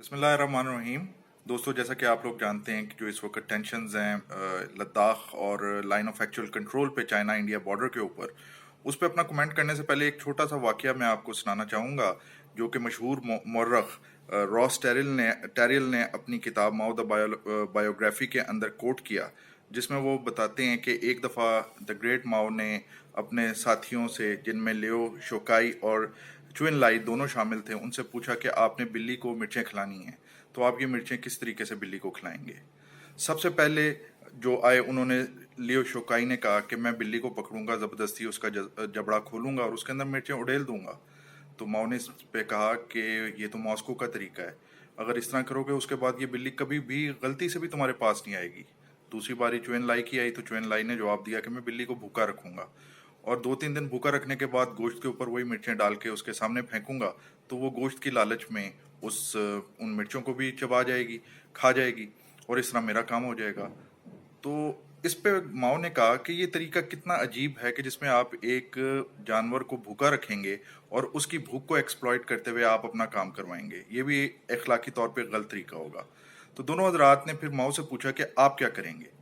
बिस्मिल्लाहिर्रहमानिर्रहीम। दोस्तों, जैसा कि आप लोग जानते हैं कि जो इस वक्त टेंशन्स हैं लद्दाख और लाइन ऑफ एक्चुअल कंट्रोल पे चाइना इंडिया बॉर्डर के ऊपर, उस पर अपना कमेंट करने से पहले एक छोटा सा वाकया मैं आपको सुनाना चाहूँगा, जो कि मशहूर मौर्रख रॉस टेरियल ने अपनी किताब माओ द बायोग्राफी के अंदर कोट किया, जिसमें वो बताते हैं कि एक दफ़ा द ग्रेट माओ ने अपने साथियों से, जिनमें लियो शोकाई और चुइन लाई दोनों शामिल थे, उनसे पूछा कि आपने बिल्ली को मिर्चें खिलानी हैं तो आप ये मिर्चें किस तरीके से बिल्ली को खिलाएंगे। सबसे पहले जो आए, उन्होंने लियो शोकाई ने कहा कि मैं बिल्ली को पकड़ूंगा, ज़बरदस्ती उसका जबड़ा खोलूंगा और उसके अंदर मिर्चें उड़ेल दूंगा। तो माओ ने इस पे कहा कि ये तो मॉस्को का तरीका है, अगर इस तरह करोगे उसके बाद ये बिल्ली कभी भी गलती से भी तुम्हारे पास नहीं आएगी। दूसरी बारी चुइन लाई की आई तो चुइन लाई ने जवाब दिया कि मैं बिल्ली को भूखा रखूंगा और 2-3 दिन भूखा रखने के बाद गोश्त के ऊपर वही मिर्चें डाल के उसके सामने फेंकूंगा तो वो गोश्त की लालच में उन मिर्चों को भी चबा जाएगी, खा जाएगी और इस तरह मेरा काम हो जाएगा। तो इस पे माओ ने कहा कि ये तरीका कितना अजीब है कि जिसमें आप एक जानवर को भूखा रखेंगे और उसकी भूख को एक्सप्लॉइट करते हुए आप अपना काम करवाएंगे, ये भी अखलाकी तौर पे गलत तरीका होगा। तो दोनों हजरात ने फिर माओ से पूछा कि आप क्या करेंगे।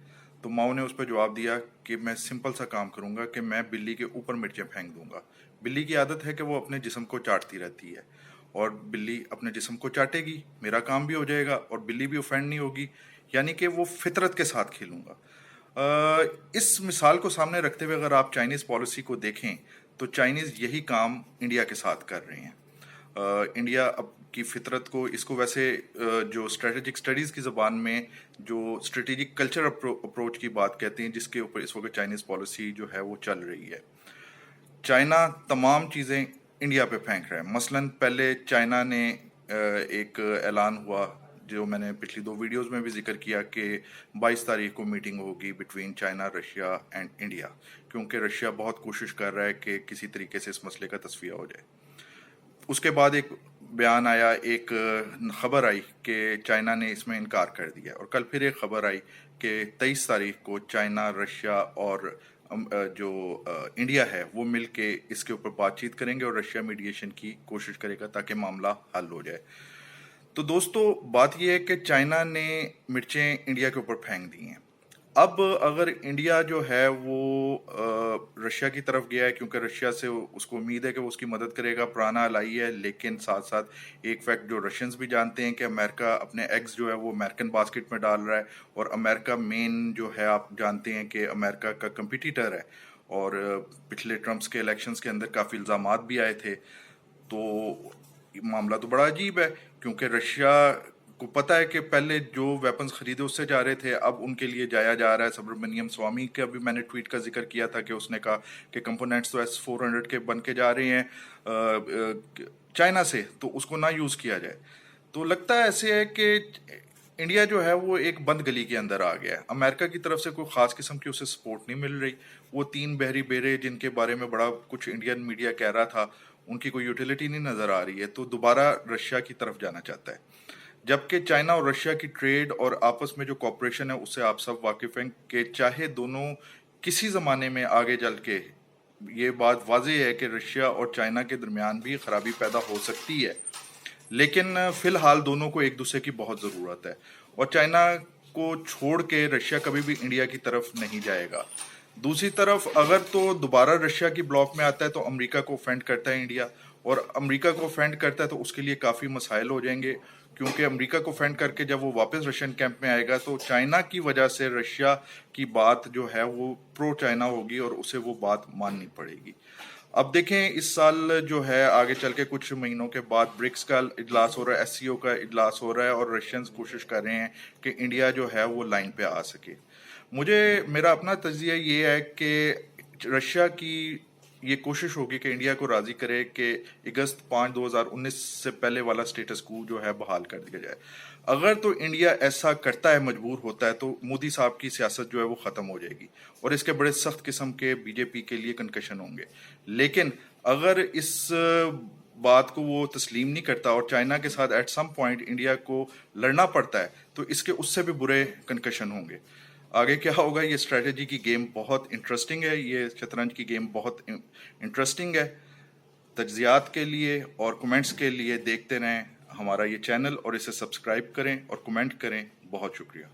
तो माओ ने उस पर जवाब दिया कि मैं सिंपल सा काम करूंगा कि मैं बिल्ली के ऊपर मिर्चें फेंक दूंगा। बिल्ली की आदत है कि वो अपने जिस्म को चाटती रहती है और बिल्ली अपने जिस्म को चाटेगी, मेरा काम भी हो जाएगा और बिल्ली भी ऑफेंड नहीं होगी, यानी कि वो फितरत के साथ खेलूंगा। इस मिसाल को सामने रखते हुए अगर आप चाइनीज़ पॉलिसी को देखें तो चाइनीज़ यही काम इंडिया के साथ कर रहे हैं। इंडिया अब की फितरत को, इसको वैसे जो स्ट्रेटेजिक स्टडीज़ की ज़बान में जो स्ट्रेटेजिक कल्चर अप्रोच की बात कहते हैं, जिसके ऊपर इस वक्त चाइनीज़ पॉलिसी जो है वो चल रही है। चाइना तमाम चीज़ें इंडिया पे फेंक रहा है। मसलन पहले चाइना ने एक ऐलान हुआ, जो मैंने पिछली 2 वीडियोस में भी जिक्र किया, कि 22 तारीख को मीटिंग होगी between China, Russia and India, क्योंकि रशिया बहुत कोशिश कर रहा है कि किसी तरीके से इस मसले का तस्फिया हो जाए। उसके बाद एक बयान आया, एक खबर आई कि चाइना ने इसमें इनकार कर दिया और कल फिर एक खबर आई कि 23 तारीख को चाइना, रशिया और इंडिया है वो मिल के इसके ऊपर बातचीत करेंगे और रशिया मीडिएशन की कोशिश करेगा ताकि मामला हल हो जाए। तो दोस्तों, बात यह है कि चाइना ने मिर्चें इंडिया के ऊपर फेंक दी हैं। अब अगर इंडिया जो है वो रशिया की तरफ गया है, क्योंकि रशिया से उसको उम्मीद है कि वो उसकी मदद करेगा, पुराना अलाई है, लेकिन साथ साथ एक फैक्ट जो रशियंस भी जानते हैं कि अमेरिका अपने एग्स जो है वो अमेरिकन बास्केट में डाल रहा है और अमेरिका मेन जो है, आप जानते हैं कि अमेरिका का कंपिटिटर है और पिछले ट्रम्प्स के इलेक्शंस के अंदर काफ़ी इल्ज़ामात भी आए थे। तो मामला तो बड़ा अजीब है, क्योंकि रशिया को पता है कि पहले जो वेपन्स खरीदे उससे जा रहे थे, अब उनके लिए जाया जा रहा है। सुब्रमण्यम स्वामी के अभी मैंने ट्वीट का जिक्र किया था कि उसने कहा कि कंपोनेंट्स तो S-400 के बन के जा रहे हैं चाइना से, तो उसको ना यूज़ किया जाए। तो लगता है ऐसे है कि इंडिया जो है वो एक बंद गली के अंदर आ गया है। अमेरिका की तरफ से कोई ख़ास किस्म की उसे सपोर्ट नहीं मिल रही। वो 3 बहरी बेरे जिनके बारे में बड़ा कुछ इंडियन मीडिया कह रहा था, उनकी कोई यूटिलिटी नहीं नज़र आ रही है, तो दोबारा रशिया की तरफ जाना चाहता है। जबकि चाइना और रशिया की ट्रेड और आपस में जो कॉपरेशन है उससे आप सब वाकिफ़ हैं कि चाहे दोनों किसी ज़माने में आगे चल के, ये बात वाज़ेह है कि रशिया और चाइना के दरमियान भी खराबी पैदा हो सकती है, लेकिन फ़िलहाल दोनों को एक दूसरे की बहुत ज़रूरत है और चाइना को छोड़ के रशिया कभी भी इंडिया की तरफ नहीं जाएगा। दूसरी तरफ अगर तो दोबारा रशिया की ब्लॉक में आता है तो अमेरिका को ऑफेंड करता है इंडिया, और अमेरिका को ऑफेंड करता है तो उसके लिए काफ़ी मसाइल हो जाएंगे, क्योंकि अमेरिका को ऑफेंड करके जब वो वापस रशियन कैंप में आएगा तो चाइना की वजह से रशिया की बात जो है वो प्रो चाइना होगी और उसे वो बात माननी पड़ेगी। अब देखें, इस साल जो है आगे चल के कुछ महीनों के बाद ब्रिक्स का इजलास हो रहा है, SCO का इजलास हो रहा है और रशियंस कोशिश कर रहे हैं कि इंडिया जो है वो लाइन पे आ सके। मेरा अपना तजिया ये है कि रशिया की ये कोशिश होगी कि इंडिया को राजी करे कि अगस्त 5 2019 से पहले वाला स्टेटस को जो है बहाल कर दिया जाए। अगर तो इंडिया ऐसा करता है, मजबूर होता है, तो मोदी साहब की सियासत जो है वो ख़त्म हो जाएगी और इसके बड़े सख्त किस्म के बीजेपी के लिए कनकशन होंगे। लेकिन अगर इस बात को वो तस्लीम नहीं करता और चाइना के साथ एट सम पॉइंट इंडिया को लड़ना पड़ता है, तो इसके उससे भी बुरे कनकशन होंगे। आगे क्या होगा, ये स्ट्रेटजी की गेम बहुत इंटरेस्टिंग है, ये शतरंज की गेम बहुत इंटरेस्टिंग है। तज्जियात के लिए और कमेंट्स के लिए देखते रहें ہمارا یہ چینل اور اسے سبسکرائب کریں اور کمنٹ کریں. بہت شکریہ.